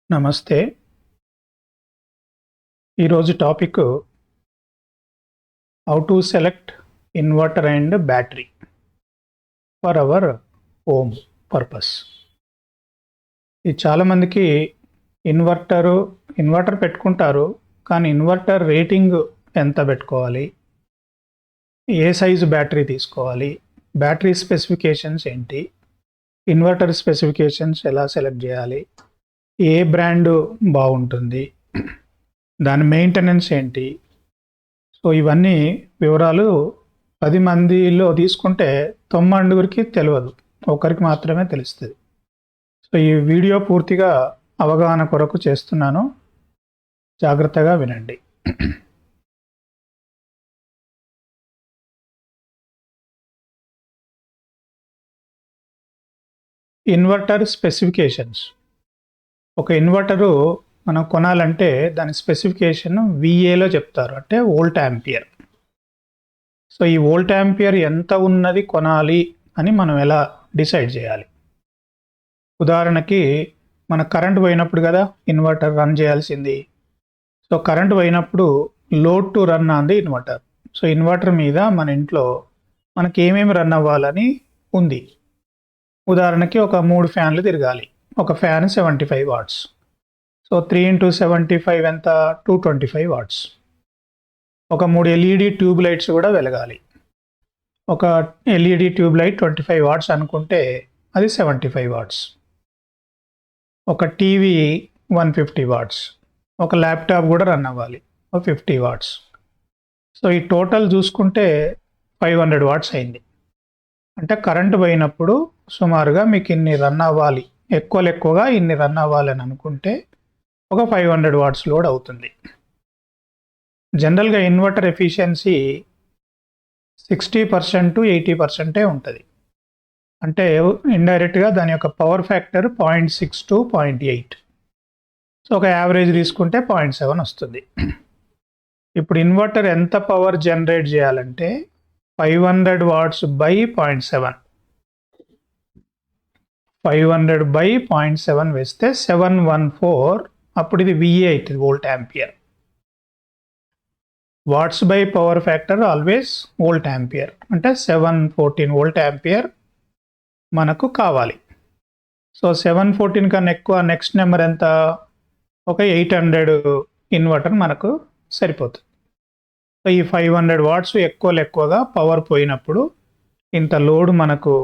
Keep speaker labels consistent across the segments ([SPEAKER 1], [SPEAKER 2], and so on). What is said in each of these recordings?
[SPEAKER 1] నమస్తే. ఈరోజు topic how to select inverter and battery for our home purpose. ఇది చాలామందికి ఇన్వర్టర్ పెట్టుకుంటారు, కానీ ఇన్వర్టర్ రేటింగ్ ఎంత పెట్టుకోవాలి, ఏ సైజు బ్యాటరీ తీసుకోవాలి, బ్యాటరీ స్పెసిఫికేషన్స్ ఏంటి, ఇన్వర్టర్ స్పెసిఫికేషన్స్ ఎలా సెలెక్ట్ చేయాలి, ఏ బ్రాండ్ బాగుంటుంది, దాని మెయింటెనెన్స్ ఏంటి. సో ఇవన్నీ వివరాలు 10 మందిలో తీసుకుంటే 9 తెలియదు, ఒకరికి మాత్రమే తెలుస్తుంది. సో ఈ వీడియో పూర్తిగా అవగాహన కొరకు చేస్తున్నాను, జాగ్రత్తగా వినండి. Inverter specifications. ఒక ఇన్వర్టరు మనం కొనాలంటే దాని స్పెసిఫికేషన్ విఏలో చెప్తారు, అంటే వోల్ట్ యాంపియర్. సో ఈ వోల్ట్ యాంపియర్ ఎంత ఉన్నది కొనాలి అని మనం ఎలా డిసైడ్ చేయాలి? ఉదాహరణకి మన కరెంట్ పోయినప్పుడు కదా ఇన్వర్టర్ రన్ చేయాల్సింది. సో కరెంట్ పోయినప్పుడు load to run on the inverter. So inverter మీద మన ఇంట్లో మనకి ఏమేమి రన్ అవ్వాలని ఉంది. ఉదాహరణకి ఒక 3 ఫ్యాన్లు తిరగాలి. ఒక ఫ్యాన్ 75 వాట్స్. సో 3 × 75 ఎంత? 225 వాట్స్. ఒక 3 ఎల్ఈడి ట్యూబ్ లైట్స్ కూడా వెలగాలి. ఒక ఎల్ఈడి ట్యూబ్ లైట్ 25 వాట్స్ అనుకుంటే అది 75 వాట్స్. ఒక టీవీ 150 వాట్స్. ఒక ల్యాప్టాప్ కూడా రన్ అవ్వాలి, ఒక 50 వాట్స్. సో ఈ టోటల్ చూసుకుంటే 500 వాట్స్ అయింది. అంటే కరెంటు పోయినప్పుడు సుమారుగా మీకు ఇన్ని రన్ అవ్వాలి, ఎక్కువగా ఇన్ని రన్ అవ్వాలి అని అనుకుంటే ఒక 500 వాట్స్ లోడ్ అవుతుంది. జనరల్గా ఇన్వర్టర్ ఎఫిషియన్సీ 60% to 80% ఉంటుంది. అంటే ఇండైరెక్ట్గా దాని యొక్క పవర్ ఫ్యాక్టర్ 0.6 to 0.8. సో ఒక యావరేజ్ తీసుకుంటే 0.7 వస్తుంది. ఇప్పుడు ఇన్వర్టర్ ఎంత పవర్ జనరేట్ చేయాలంటే 500 వాట్స్ బై 0.7. 500 బై 0.7 వేస్తే 714. అప్పుడు ఇది విఏ అవుతుంది, volt ampere. Watts by power factor always volt ampere, అంటే 714 వోల్ట్ యాంపియర్ మనకు కావాలి. సో 714 కన్నా ఎక్కువ నెక్స్ట్ నెంబర్ ఎంత? ఒక 800 ఇన్వర్టర్ మనకు సరిపోతుంది. సో ఈ 500 వాట్స్ ఎక్కువగా పవర్ పోయినప్పుడు ఇంత లోడ్ మనకు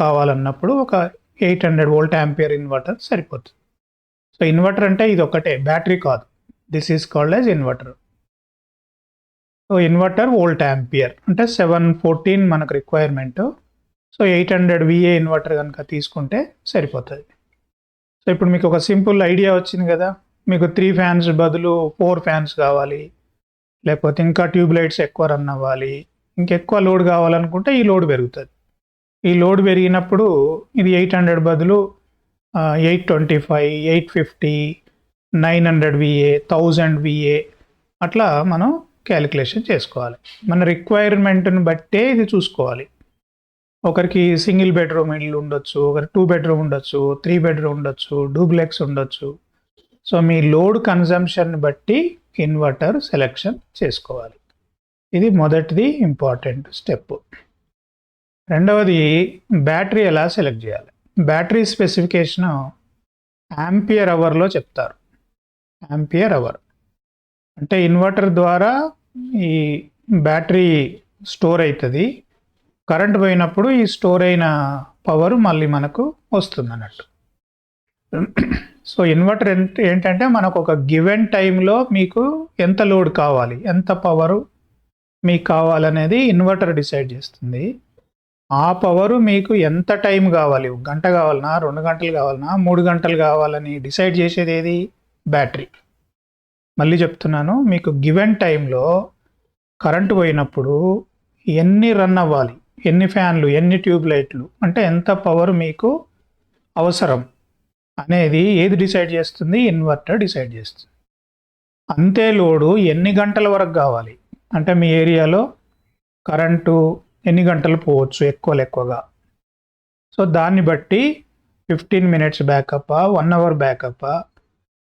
[SPEAKER 1] కావాలన్నప్పుడు ఒక 800 వోల్ట్ యాంపియర్ ఇన్వర్టర్ సరిపోతుంది. సో ఇన్వర్టర్ అంటే ఇది ఒకటే, బ్యాటరీ కాదు. This is called as inverter. So inverter volt ampere అంటే 714 మనకు రిక్వైర్మెంట్. సో 800 విఏ ఇన్వర్టర్ కనుక తీసుకుంటే సరిపోతుంది. సో ఇప్పుడు మీకు ఒక సింపుల్ ఐడియా వచ్చింది కదా. మీకు 3 ఫ్యాన్స్ బదులు 4 ఫ్యాన్స్ కావాలి, లేకపోతే ఇంకా ట్యూబ్ లైట్స్ ఎక్కువ రన్ అవ్వాలి, ఇంకెక్కువ లోడ్ కావాలనుకుంటే ఈ లోడ్ పెరుగుతుంది. ఈ లోడ్ పెరిగినప్పుడు ఇది 800 బదులు 825, 850, 900 విఏ, 1000 విఏ అట్లా మనం క్యాలిక్యులేషన్ చేసుకోవాలి. మన రిక్వైర్మెంట్ని బట్టే ఇది చూసుకోవాలి. ఒకరికి సింగిల్ బెడ్రూమ్ ఇల్లు ఉండొచ్చు, ఒకరికి 2 బెడ్రూమ్ ఉండొచ్చు, 3 బెడ్రూమ్ ఉండొచ్చు, డూప్లెక్స్ ఉండొచ్చు. సో మీ లోడ్ కన్జంప్షన్ బట్టి ఇన్వర్టర్ సెలెక్షన్ చేసుకోవాలి. ఇది మొదటిది ఇంపార్టెంట్ స్టెప్. రెండవది బ్యాటరీ ఎలా సెలెక్ట్ చేయాలి. బ్యాటరీ స్పెసిఫికేషన్ యాంపియర్ అవర్లో చెప్తారు. యాంపియర్ అవర్ అంటే ఇన్వర్టర్ ద్వారా ఈ బ్యాటరీ స్టోర్ అవుతుంది. కరెంట్ పోయినప్పుడు ఈ స్టోర్ అయిన పవర్ మళ్ళీ మనకు వస్తుంది అన్నట్టు. సో ఇన్వర్టర్ ఏంటంటే మనకు ఒక గివెన్ టైంలో మీకు ఎంత లోడ్ కావాలి, ఎంత పవరు మీకు కావాలనేది ఇన్వర్టర్ డిసైడ్ చేస్తుంది. ఆ పవరు మీకు ఎంత టైం కావాలి, 1 గంట కావాలన్నా, 2 గంటలు కావాలన్నా, 3 గంటలు కావాలని డిసైడ్ చేసేది ఏది? బ్యాటరీ. మళ్ళీ చెప్తున్నాను, మీకు గివెన్ టైంలో కరెంటు పోయినప్పుడు ఎన్ని రన్ అవ్వాలి, ఎన్ని ఫ్యాన్లు, ఎన్ని ట్యూబ్ లైట్లు, అంటే ఎంత పవర్ మీకు అవసరం అనేది ఏది డిసైడ్ చేస్తుంది? ఇన్వర్టర్ డిసైడ్ చేస్తుంది. అంతే లోడు ఎన్ని గంటల వరకు కావాలి, అంటే మీ ఏరియాలో కరెంటు ఎన్ని గంటలు పోవచ్చు ఎక్కువగా. సో దాన్ని బట్టి 15 మినిట్స్ బ్యాకప్, 1 అవర్ బ్యాకప్,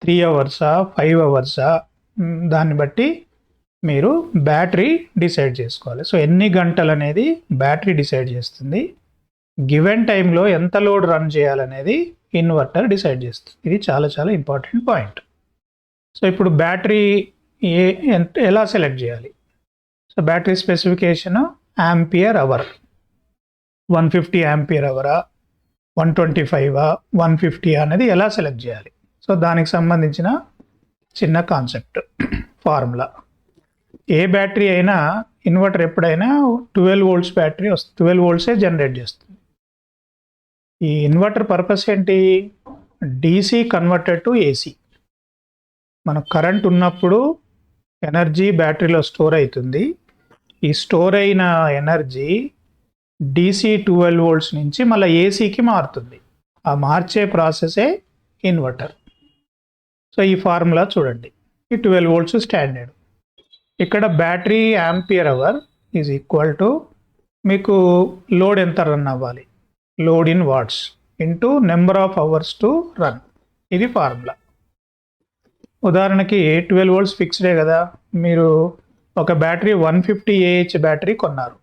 [SPEAKER 1] 3 అవర్సా 5 అవర్సా దాన్ని బట్టి మీరు బ్యాటరీ డిసైడ్ చేసుకోవాలి. సో ఎన్ని గంటలు అనేది బ్యాటరీ డిసైడ్ చేస్తుంది. గివెన్ టైంలో ఎంత లోడ్ రన్ చేయాలనేది ఇన్వర్టర్ డిసైడ్ చేస్తుంది. ఇది చాలా చాలా ఇంపార్టెంట్ పాయింట్. సో ఇప్పుడు బ్యాటరీ ఎలా సెలెక్ట్ చేయాలి? So battery specification ampere hour, 150 ampere అవరా, 125 150 అనేది ఎలా సెలెక్ట్ చేయాలి? సో దానికి సంబంధించిన చిన్న కాన్సెప్ట్ ఫార్ములా. ఏ బ్యాటరీ అయినా ఇన్వర్టర్ ఎప్పుడైనా 12 వోల్ట్స్ బ్యాటరీ వస్తుంది, 12 వోల్ట్సే జనరేట్ చేస్తుంది. ఈ ఇన్వర్టర్ పర్పస్ ఏంటి? DC converted to AC. మనకు కరెంట్ ఉన్నప్పుడు ఎనర్జీ బ్యాటరీలో స్టోర్ అవుతుంది. ఈ స్టోర్ అయిన ఎనర్జీ డీసీ 12 వోల్ట్స్ నుంచి మళ్ళీ ఏసీకి మారుతుంది. ఆ మార్చే ప్రాసెసే ఇన్వర్టర్. సో ఈ ఫార్ములా చూడండి, ఈ 12 వోల్ట్స్ స్టాండర్డ్. ఇక్కడ battery ampere hour is equal to మీకు లోడ్ ఎంత రన్ అవ్వాలి, load in watts into number of hours to run. ఇది ఫార్ములా. ఉదాహరణకి 12 వోల్ట్స్ ఫిక్స్డే కదా, మీరు ఒక బ్యాటరీ 150 ఏహెచ్ బ్యాటరీ కొన్నారు.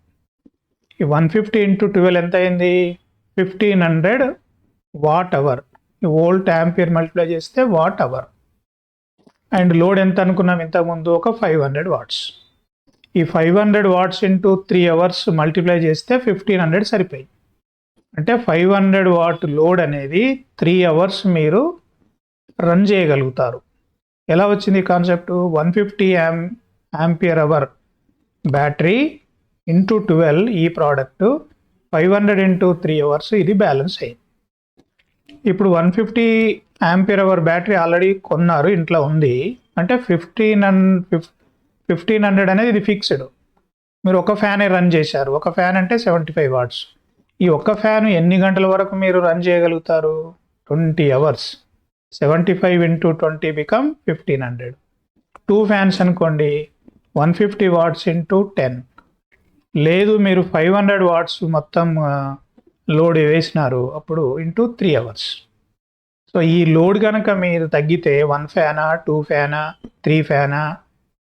[SPEAKER 1] ఈ 150 ఇంటూ 12 ఎంత అయింది? 1500 వాట్ అవర్. ఈ వోల్ట్ ఆంపియర్ మల్టిప్లై చేస్తే వాట్ అవర్. అండ్ లోడ్ ఎంత అనుకున్నాం ఇంతకుముందు? ఒక 500 వాట్స్. ఈ 500 వాట్స్ ఇంటూ 3 అవర్స్ మల్టిప్లై చేస్తే 1500 సరిపోయి. అంటే 500 వాట్ లోడ్ అనేది 3 అవర్స్ మీరు రన్ చేయగలుగుతారు. ఎలా వచ్చింది concept? 150 ampere hour battery into 12 ఈ ప్రోడక్ట్, 500 ఇంటూ 3 అవర్స్, ఇది బ్యాలెన్స్ అయింది. ఇప్పుడు 150 ఆంపియర్ అవర్ బ్యాటరీ ఆల్రెడీ కొన్నారు, ఇంట్లో ఉంది. అంటే 1500 అనేది ఇది ఫిక్స్డ్. మీరు ఒక ఫ్యానే రన్ చేశారు. ఒక ఫ్యాన్ అంటే 75 వాట్స్. ఈ ఒక్క ఫ్యాన్ ఎన్ని గంటల వరకు మీరు రన్ చేయగలుగుతారు? 20 అవర్స్. 75 into 20 become 1500. 2 ఫ్యాన్స్ అనుకోండి, 150 వాట్స్ ఇంటూ 10. లేదు మీరు 500 వాట్స్ మొత్తం లోడ్ వేసినారు, అప్పుడు ఇంటూ 3 అవర్స్. సో ఈ లోడ్ కనుక మీరు తగ్గితే 1 ఫ్యానా, 2 ఫ్యానా, 3 ఫ్యానా,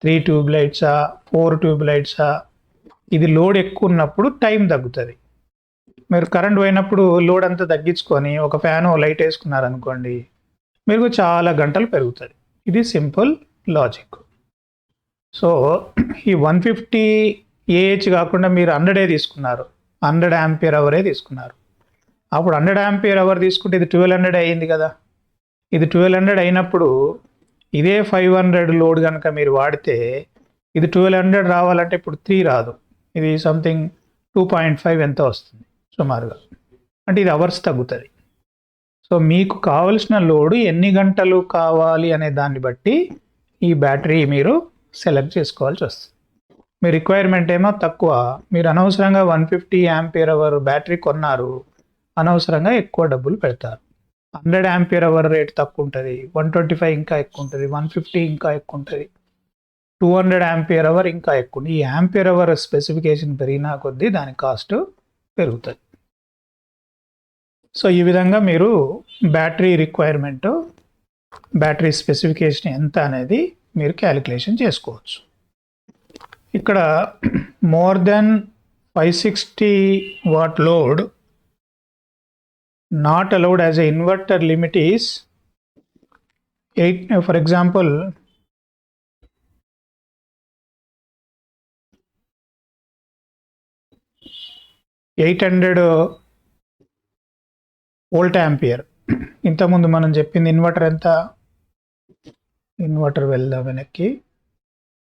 [SPEAKER 1] 3 ట్యూబ్ లైట్సా, 4 ట్యూబ్ లైట్సా, ఇది లోడ్ ఎక్కువ ఉన్నప్పుడు టైం తగ్గుతుంది. మీరు కరెంట్ పోయినప్పుడు లోడ్ అంతా తగ్గించుకొని ఒక ఫ్యాన్ లైట్ వేసుకున్నారనుకోండి, మీకు చాలా గంటలు పెరుగుతుంది. ఇది సింపుల్ లాజిక్. సో ఈ 150 ఏహెచ్ కాకుండా మీరు 100 తీసుకున్నారు, 100 ఆంపియర్ అవరే తీసుకున్నారు. అప్పుడు 100 ఆంపియర్ అవర్ తీసుకుంటే ఇది 1200 అయ్యింది కదా. ఇది 1200 అయినప్పుడు ఇదే 500 లోడ్ కనుక మీరు వాడితే ఇది 1200 రావాలంటే ఇప్పుడు 3 రాదు, ఇది సంథింగ్ 2.5 ఎంత వస్తుంది సుమారుగా. అంటే ఇది అవర్స్ తగ్గుతుంది. సో మీకు కావలసిన లోడ్ ఎన్ని గంటలు కావాలి అనే దాన్ని బట్టి ఈ బ్యాటరీ మీరు సెలెక్ట్ చేసుకోవాల్సి వస్తుంది. మీ రిక్వైర్మెంట్ ఏమో తక్కువ, మీరు అనవసరంగా 150 ఆంపియర్ అవర్ బ్యాటరీ కొన్నారు, అనవసరంగా ఎక్కువ డబ్బులు పెడతారు. 100 ఆంపియర్ అవర్ రేట్ తక్కువ ఉంటుంది, 125 ఇంకా ఎక్కువ ఉంటుంది, 150 ఇంకా ఎక్కువ ఉంటుంది, 200 ఆంపియర్ అవర్ ఇంకా ఎక్కువ. ఈ ఆంపియర్ అవర్ స్పెసిఫికేషన్ పెరిగినా కొద్దీ దాని కాస్ట్ పెరుగుతుంది. సో ఈ విధంగా మీరు బ్యాటరీ రిక్వైర్మెంట్, బ్యాటరీ స్పెసిఫికేషన్ ఎంత అనేది మీరు క్యాలిక్యులేషన్ చేసుకోవచ్చు. ఇక్కడ more than 560 what load not allowed as a inverter limit is 8. For example, 800 volt ampere. ఇంతకుముందు మనం చెప్పింది ఇన్వర్టర్ ఎంత? ఇన్వర్టర్ వెళ్దాం వెనక్కి.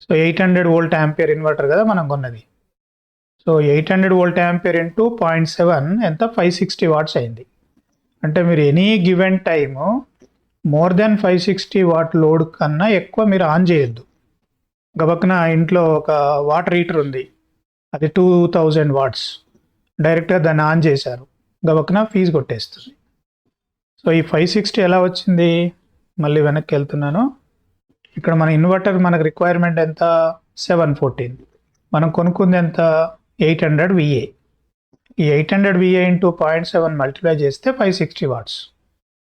[SPEAKER 1] సో 800 వోల్ట్ ఆంపియర్ ఇన్వర్టర్ కదా మనం కొన్నది. సో 800 వోల్ట్ ఆంపియర్ ఇంటూ 0.7 ఎంత? 560 వాట్స్ అయింది. అంటే మీరు any given time more than 560 what load కన్నా ఎక్కువ మీరు ఆన్ చేయొద్దు. గబక్కున ఇంట్లో ఒక వాటర్ హీటర్ ఉంది, అది 2000 వాట్స్, డైరెక్ట్గా దాన్ని ఆన్ చేశారు, గబక్కున ఫీజు కొట్టేస్తుంది. సో ఈ 560 ఎలా వచ్చింది? మళ్ళీ వెనక్కి వెళ్తున్నాను. ఇక్కడ మన ఇన్వర్టర్ మనకు రిక్వైర్మెంట్ ఎంత? 714. మనం కొనుక్కుంది ఎంత? 800 VA. ఈ 800 VA ఇంటూ 0.7 మల్టిప్లై చేస్తే 560 వాట్స్.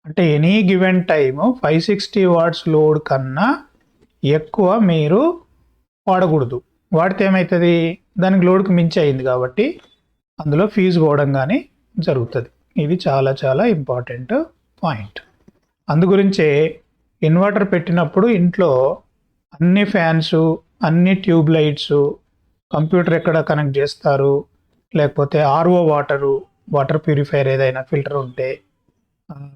[SPEAKER 1] అంటే any given time 560 watts load కన్నా ఎక్కువ మీరు వాడకూడదు. వాడితే ఏమవుతుంది, దానికి లోడ్కి మించి అయింది కాబట్టి అందులో ఫీజు పోవడం కానీ జరుగుతుంది. ఇది చాలా చాలా ఇంపార్టెంట్ పాయింట్. అందుగురించే ఇన్వర్టర్ పెట్టినప్పుడు ఇంట్లో అన్ని ఫ్యాన్స్, అన్ని ట్యూబ్ లైట్స్, కంప్యూటర్ ఎక్కడ కనెక్ట్ చేస్తారు, లేకపోతే ఆర్ఓ వాటర్ ప్యూరిఫైయర్ ఏదైనా ఫిల్టర్ ఉంటే,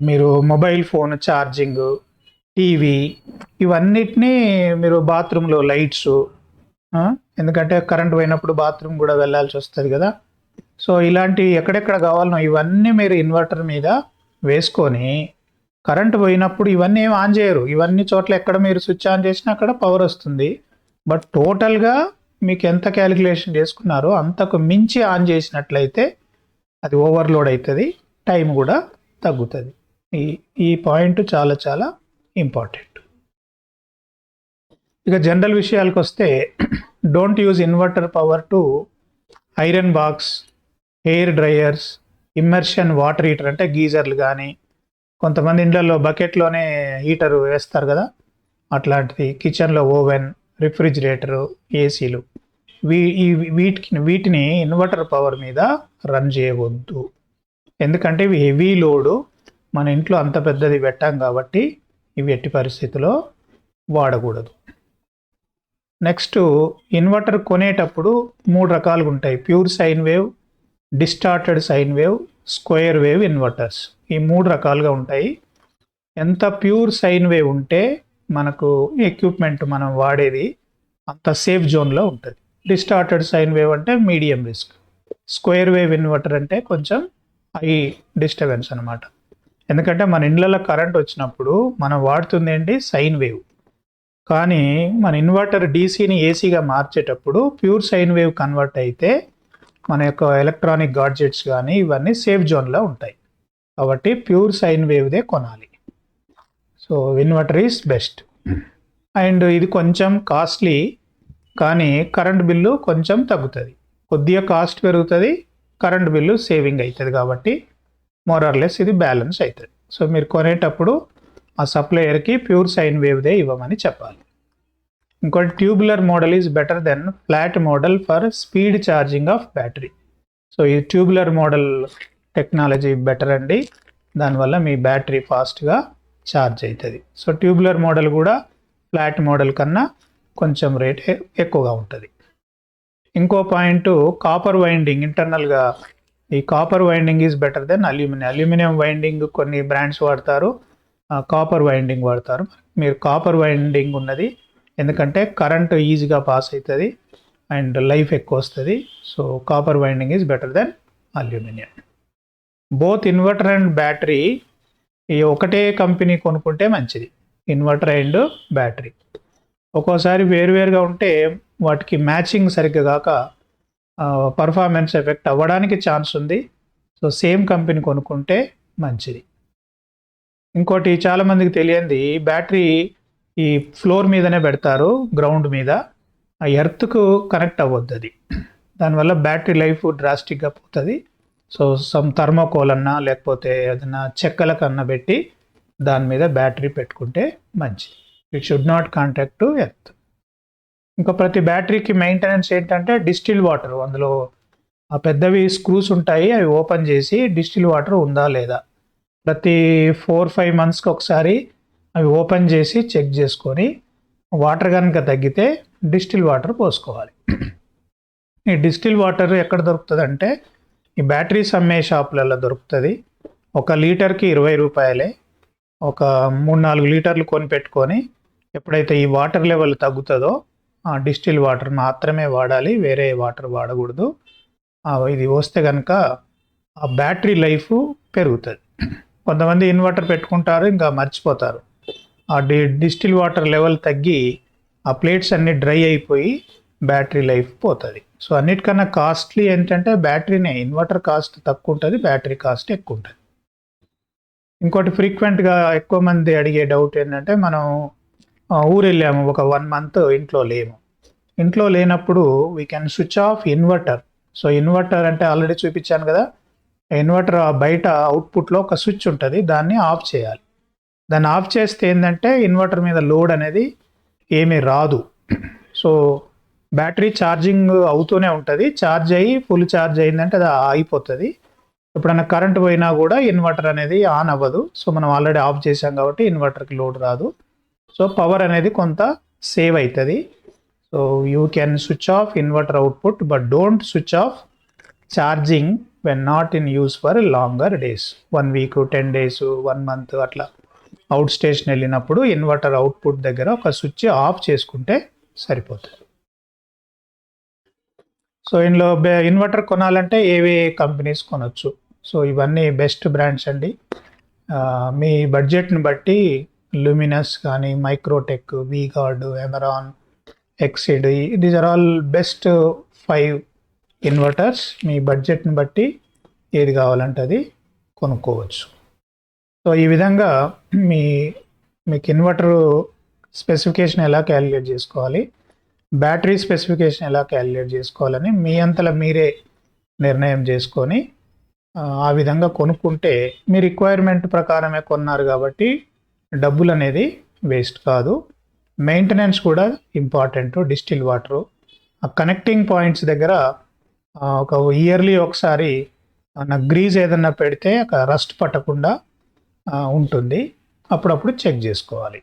[SPEAKER 1] మీరు మొబైల్ ఫోన్ ఛార్జింగ్, టీవీ, ఇవన్నిటినీ మీరు బాత్రూంలో లైట్స్, ఎందుకంటే కరెంట్ పోయినప్పుడు బాత్రూమ్ కూడా వెళ్ళాల్సి వస్తుంది కదా. సో ఇలాంటి ఎక్కడెక్కడ కావాలనో ఇవన్నీ మీరు ఇన్వర్టర్ మీద వేసుకొని కరెంట్ పోయినప్పుడు ఇవన్నీ ఏం ఆన్ చేయరు. ఇవన్నీ చోట్ల ఎక్కడ మీరు స్విచ్ ఆన్ చేసినా అక్కడ పవర్ వస్తుంది. బట్ టోటల్గా మీకు ఎంత క్యాలిక్యులేషన్ చేసుకున్నారో అంతకు మించి ఆన్ చేసినట్లయితే అది ఓవర్లోడ్ అవుతుంది, టైం కూడా తగ్గుతుంది. ఈ పాయింట్ చాలా చాలా ఇంపార్టెంట్. ఇక జనరల్ విషయాలకు వస్తే, don't use inverter power to iron box, hair dryers, immersion water heater అంటే గీజర్లు కానీ, కొంతమంది ఇండ్లలో బకెట్లోనే హీటర్ వేస్తారు కదా, అట్లాంటిది, కిచెన్లో ఓవెన్, రిఫ్రిజిరేటరు, ఏసీలు, వీటిని ఇన్వర్టర్ పవర్ మీద రన్ చేయవద్దు. ఎందుకంటే ఇవి హెవీ లోడు, మన ఇంట్లో అంత పెద్దది పెట్టాం కాబట్టి ఇవి ఎట్టి పరిస్థితిలో వాడకూడదు. నెక్స్ట్, ఇన్వర్టర్ కొనేటప్పుడు 3 రకాలుగా ఉంటాయి: pure sine wave, distorted sine wave, square wave inverters. ఈ 3 రకాలుగా ఉంటాయి. ఎంత ప్యూర్ సైన్ వేవ్ ఉంటే మనకు ఎక్విప్మెంట్ మనం వాడేది అంత సేఫ్ జోన్లో ఉంటుంది. డిస్టార్టెడ్ సైన్ వేవ్ అంటే medium risk. Square wave inverter అంటే కొంచెం హై డిస్టర్బెన్స్ అనమాట. ఎందుకంటే మన ఇండ్లలో కరెంట్ వచ్చినప్పుడు మనం వాడుతుంది ఏంటి, సైన్ వేవ్. కానీ మన ఇన్వర్టర్ డీసీని ఏసీగా మార్చేటప్పుడు ప్యూర్ సైన్ వేవ్ కన్వర్ట్ అయితే మన యొక్క ఎలక్ట్రానిక్ గాడ్జెట్స్ కానీ ఇవన్నీ సేఫ్ జోన్లో ఉంటాయి. కాబట్టి ప్యూర్ సైన్ వేవ్దే కొనాలి. So inverter is best. And ఇది కొంచెం కాస్ట్లీ, కానీ కరెంట్ బిల్లు కొంచెం తగ్గుతుంది. కొద్దిగా కాస్ట్ పెరుగుతుంది, కరెంట్ బిల్లు సేవింగ్ అవుతుంది. కాబట్టి మోరార్లెస్ ఇది బ్యాలెన్స్ అవుతుంది. సో మీరు కొనేటప్పుడు ఆ సప్లయర్కి ప్యూర్ సైన్ వేవ్దే ఇవ్వమని చెప్పాలి. ఇంకోటి, tubular model is better than flat model for speed charging of battery. So ఈ ట్యూబులర్ మోడల్ టెక్నాలజీ బెటర్ అండి, దానివల్ల మీ బ్యాటరీ ఫాస్ట్గా ఛార్జ్ అవుతుంది. సో ట్యూబులర్ మోడల్ కూడా ఫ్లాట్ మోడల్ కన్నా కొంచెం రేట్ ఎక్కువగా ఉంటుంది. ఇంకో పాయింట్, కాపర్ వైండింగ్. ఇంటర్నల్గా ఈ copper winding is better than aluminium winding కొన్ని బ్రాండ్స్ వాడతారు, కాపర్ వైండింగ్ వాడతారు. మీరు కాపర్ వైండింగ్ ఉన్నది, ఎందుకంటే కరెంట్ ఈజీగా పాస్ అవుతుంది అండ్ లైఫ్ ఎక్కువ వస్తుంది. So copper winding is better than aluminium. Both inverter and battery ఈ ఒకటే కంపెనీ కొనుక్కుంటే మంచిది, ఇన్వర్టర్ అండ్ బ్యాటరీ. ఒక్కోసారి వేరువేరుగా ఉంటే వాటికి మ్యాచింగ్ సరిగ్గా కాక పర్ఫార్మెన్స్ ఎఫెక్ట్ అవ్వడానికి ఛాన్స్ ఉంది. సో సేమ్ కంపెనీ కొనుక్కుంటే మంచిది. ఇంకోటి చాలామందికి తెలియంది, బ్యాటరీ ఈ ఫ్లోర్ మీదనే పెడతారు, గ్రౌండ్ మీద. ఆ ఎర్త్కు కనెక్ట్ అవ్వద్దు అది, దానివల్ల బ్యాటరీ లైఫ్ డ్రాస్టిక్గా పోతుంది. సో సమ్ థర్మోకోల్ అన్నా లేకపోతే ఏదైనా చెక్కల కన్నా పెట్టి దాని మీద బ్యాటరీ పెట్టుకుంటే మంచిది. It should not contact to earth. ఇంకా ప్రతి బ్యాటరీకి మెయింటెనెన్స్ ఏంటంటే డిస్టిల్ వాటర్, అందులో ఆ పెద్దవి స్క్రూస్ ఉంటాయి, అవి ఓపెన్ చేసి డిస్టిల్ వాటర్ ఉందా లేదా ప్రతి 4-5 మంత్స్కి ఒకసారి అవి ఓపెన్ చేసి చెక్ చేసుకొని వాటర్ కనుక తగ్గితే డిస్టిల్ వాటర్ పోసుకోవాలి. ఈ డిస్టిల్ వాటర్ ఎక్కడ దొరుకుతుంది అంటే ఈ బ్యాటరీస్ అమ్మే షాపులలో దొరుకుతుంది. 1 లీటర్కి 20 రూపాయలే. ఒక 3-4 లీటర్లు కొని పెట్టుకొని ఎప్పుడైతే ఈ వాటర్ లెవెల్ తగ్గుతుందో ఆ డిస్టిల్ వాటర్ మాత్రమే వాడాలి, వేరే వాటర్ వాడకూడదు. ఇది వస్తే కనుక ఆ బ్యాటరీ లైఫ్ పెరుగుతుంది. కొంతమంది ఇన్వర్టర్ పెట్టుకుంటారు, ఇంకా మర్చిపోతారు. ఆ డిస్టిల్ వాటర్ లెవెల్ తగ్గి ఆ ప్లేట్స్ అన్నీ డ్రై అయిపోయి బ్యాటరీ లైఫ్ పోతుంది. సో అన్నిటికన్నా కాస్ట్లీ ఏంటంటే బ్యాటరీనే. ఇన్వర్టర్ కాస్ట్ తక్కువ ఉంటుంది, బ్యాటరీ కాస్ట్ ఎక్కువ ఉంటుంది. ఇంకోటి, ఫ్రీక్వెంట్గా ఎక్కువ మంది అడిగే డౌట్ ఏంటంటే, మనం ఊరు వెళ్ళాము, ఒక 1 మంత్ ఇంట్లో లేము. ఇంట్లో లేనప్పుడు we can switch off inverter. So inverter అంటే ఆల్రెడీ చూపించాను కదా, ఇన్వర్టర్ బయట అవుట్పుట్లో ఒక స్విచ్ ఉంటుంది, దాన్ని ఆఫ్ చేయాలి. దాన్ని ఆఫ్ చేస్తే ఏంటంటే ఇన్వర్టర్ మీద లోడ్ అనేది ఏమీ రాదు. సో బ్యాటరీ ఛార్జింగ్ అవుతూనే ఉంటుంది, ఛార్జ్ అయ్యి ఫుల్ ఛార్జ్ అయిందంటే అది అయిపోతుంది. ఎప్పుడైనా కరెంట్ పోయినా కూడా ఇన్వర్టర్ అనేది ఆన్ అవ్వదు. సో మనం ఆల్రెడీ ఆఫ్ చేసాం కాబట్టి ఇన్వర్టర్కి లోడ్ రాదు. సో పవర్ అనేది కొంత సేవ్ అవుతుంది. So you can switch off inverter output, but don't switch off charging when not in use for longer days. 1 week, 10 days, 1 month అట్లా అవుట్ స్టేషన్ వెళ్ళినప్పుడు inverter output దగ్గర ఒక స్విచ్ ఆఫ్ చేసుకుంటే సరిపోతుంది. So ఇందులో ఇన్వర్టర్ కొనాలంటే ఏవే కంపెనీస్ కొనవచ్చు. సో ఇవన్నీ బెస్ట్ బ్రాండ్స్ అండి. మీ బడ్జెట్ని బట్టి లూమినస్ కానీ, Microtek, V-Guard, Amaron, Exide, these are all best 5 inverters. మీ బడ్జెట్ని బట్టి ఏది కావాలంటే అది కొనుక్కోవచ్చు. సో ఈ విధంగా మీకు ఇన్వర్టర్ స్పెసిఫికేషన్ ఎలా క్యాలిక్యులేట్ చేసుకోవాలి, బ్యాటరీ స్పెసిఫికేషన్ ఎలా క్యాలిక్యులేట్ చేసుకోవాలని మీ అంతలో మీరే నిర్ణయం చేసుకొని ఆ విధంగా కొనుక్కుంటే మీ రిక్వైర్మెంట్ ప్రకారమే కొన్నారు కాబట్టి డబ్బులు అనేది వేస్ట్ కాదు. మెయింటెనెన్స్ కూడా ఇంపార్టెంట్. డిస్టిల్ వాటరు ఆ కనెక్టింగ్ పాయింట్స్ దగ్గర ఒక ఇయర్లీ ఒకసారి గ్రీజ్ ఏదన్నా పెడితే రస్ట్ పట్టకుండా ఉంటుంది, అప్పుడప్పుడు చెక్ చేసుకోవాలి.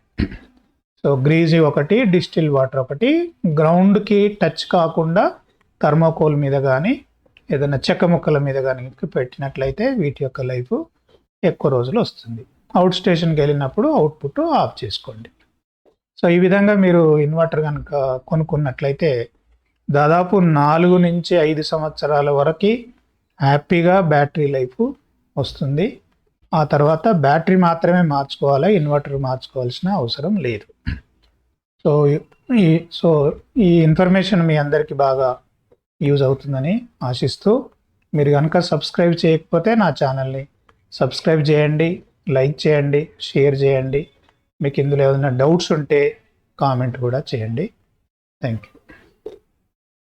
[SPEAKER 1] సో గ్రీజీ ఒకటి, డిస్టిల్ వాటర్ ఒకటి, గ్రౌండ్కి టచ్ కాకుండా థర్మోకోల్ మీద కానీ ఏదైనా చెక్క ముక్కల మీద కానీ పెట్టినట్లయితే వీటి యొక్క లైఫ్ ఎక్కువ రోజులు వస్తుంది. అవుట్ స్టేషన్కి వెళ్ళినప్పుడు అవుట్పుట్ ఆఫ్ చేసుకోండి. సో ఈ విధంగా మీరు ఇన్వర్టర్ కనుక కొనుక్కున్నట్లయితే దాదాపు 4 నుంచి 5 సంవత్సరాల వరకు హ్యాపీగా బ్యాటరీ లైఫ్ వస్తుంది. ఆ తర్వాత బ్యాటరీ మాత్రమే మార్చుకోవాలి, ఇన్వర్టర్ మార్చుకోవాల్సిన అవసరం లేదు. సో ఈ ఇన్ఫర్మేషన్ మీ అందరికీ బాగా యూజ్ అవుతుందని ఆశిస్తూ, మీరు కనుక సబ్స్క్రైబ్ చేయకపోతే నా ఛానల్ని సబ్స్క్రైబ్ చేయండి, లైక్ చేయండి, షేర్ చేయండి. మీకు ఇందులో ఏదైనా డౌట్స్ ఉంటే కామెంట్ కూడా చేయండి. Thank you.